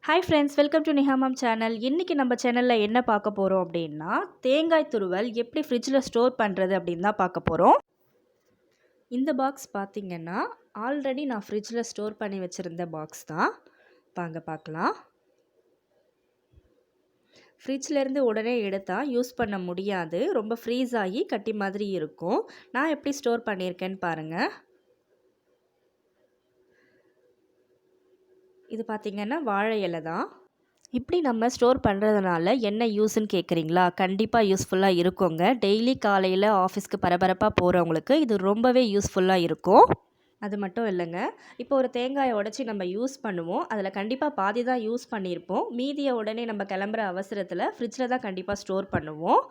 Hi friends, welcome to NihaMom channel. இன்றைக்கி நம்ம சேனலில் என்ன பார்க்க போகிறோம் அப்படின்னா, தேங்காய் துருவல் எப்படி ஃப்ரிட்ஜில் ஸ்டோர் பண்ணுறது அப்படின்னு தான் பார்க்க போகிறோம். இந்த பாக்ஸ் பார்த்திங்கன்னா ஆல்ரெடி நான் ஃப்ரிட்ஜில் ஸ்டோர் பண்ணி வச்சுருந்த பாக்ஸ் தான். வாங்க பார்க்கலாம். ஃப்ரிட்ஜ்லேருந்து உடனே எடுத்தால் யூஸ் பண்ண முடியாது, ரொம்ப ஃப்ரீஸ் ஆகி கட்டி மாதிரி இருக்கும். நான் எப்படி ஸ்டோர் பண்ணியிருக்கேன்னு பாருங்கள். இது பார்த்திங்கன்னா வாழை இலை தான். இப்படி நம்ம ஸ்டோர் பண்ணுறதுனால என்ன யூஸ்ன்னு கேட்குறீங்களா? கண்டிப்பாக யூஸ்ஃபுல்லாக இருக்குங்க. டெய்லி காலையில் ஆஃபீஸ்க்கு பரபரப்பாக போகிறவங்களுக்கு இது ரொம்பவே யூஸ்ஃபுல்லாக இருக்கும். அது மட்டும் இல்லைங்க, இப்போ ஒரு தேங்காயை உடச்சி நம்ம யூஸ் பண்ணுவோம். அதில் கண்டிப்பாக பாதி தான் யூஸ் பண்ணியிருப்போம். மீதியை உடனே நம்ம கிளம்புற அவசரத்தில் ஃப்ரிட்ஜில் தான் கண்டிப்பாக ஸ்டோர் பண்ணுவோம்.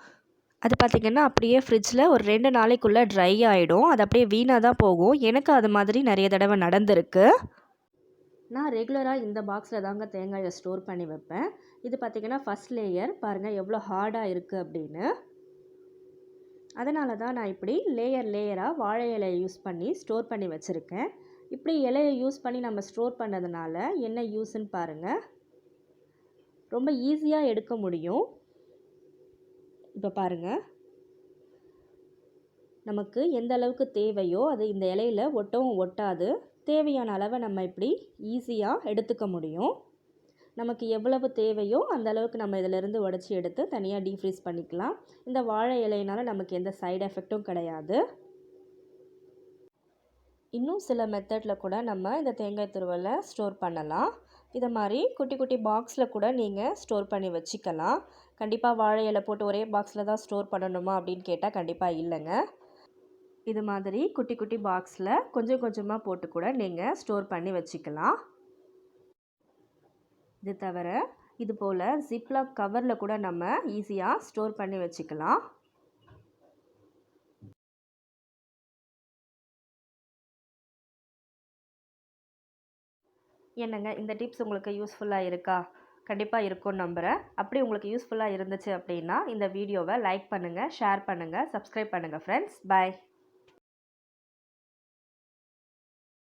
அது பார்த்திங்கன்னா அப்படியே ஃப்ரிட்ஜில் ஒரு 2 நாளைக்குள்ளே ட்ரை ஆகிடும். அது அப்படியே வீணாக தான் போகும். எனக்கு அது மாதிரி நிறைய தடவை நடந்திருக்கு. நான் ரெகுலராக இந்த பாக்ஸில் தாங்க தேங்காயை ஸ்டோர் பண்ணி வைப்பேன். இது பார்த்திங்கன்னா ஃபஸ்ட் லேயர் பாருங்கள் எவ்வளோ ஹார்டாக இருக்குது அப்படின்னு. அதனால தான் நான் இப்படி லேயராக வாழை இலையை யூஸ் பண்ணி ஸ்டோர் பண்ணி வச்சுருக்கேன். இப்படி இலையை யூஸ் பண்ணி நம்ம ஸ்டோர் பண்ணதுனால என்ன யூஸ்ன்னு பாருங்கள். ரொம்ப ஈஸியாக எடுக்க முடியும். இப்போ பாருங்கள், நமக்கு எந்த அளவுக்கு தேவையோ அது இந்த இலையில் ஒட்டவும் ஒட்டாது. தேவையான அளவை நம்ம இப்படி ஈஸியாக எடுத்துக்க முடியும். நமக்கு எவ்வளவு தேவையோ அந்த அளவுக்கு நம்ம இதிலிருந்து உடச்சி எடுத்து தனியாக டீஃப்ரீஸ் பண்ணிக்கலாம். இந்த வாழை இலையினால் நமக்கு எந்த சைடு எஃபெக்ட்டும் கிடையாது. இன்னும் சில மெத்தடில் கூட நம்ம இந்த தேங்காய் துருவலை ஸ்டோர் பண்ணலாம். இதை மாதிரி குட்டி குட்டி பாக்ஸில் கூட நீங்கள் ஸ்டோர் பண்ணி வச்சுக்கலாம். கண்டிப்பாக வாழை இலை போட்டு ஒரே பாக்ஸில் தான் ஸ்டோர் பண்ணணுமா அப்படின்னு கேட்டால் கண்டிப்பாக இல்லைங்க. இது மாதிரி குட்டி குட்டி பாக்ஸில் கொஞ்சம் கொஞ்சமாக போட்டு கூட நீங்கள் ஸ்டோர் பண்ணி வச்சுக்கலாம். இது தவிர இது போல் ஜிப்லாக் கவரில் கூட நம்ம ஈஸியாக ஸ்டோர் பண்ணி வச்சுக்கலாம். என்னங்க, இந்த டிப்ஸ் உங்களுக்கு யூஸ்ஃபுல்லாக இருக்கா? கண்டிப்பாக இருக்கும்னு நம்புகிறேன். அப்படி உங்களுக்கு யூஸ்ஃபுல்லாக இருந்துச்சு அப்படின்னா இந்த வீடியோவை லைக் பண்ணுங்கள், ஷேர் பண்ணுங்கள், சப்ஸ்கிரைப் பண்ணுங்கள் ஃப்ரெண்ட்ஸ். பாய்.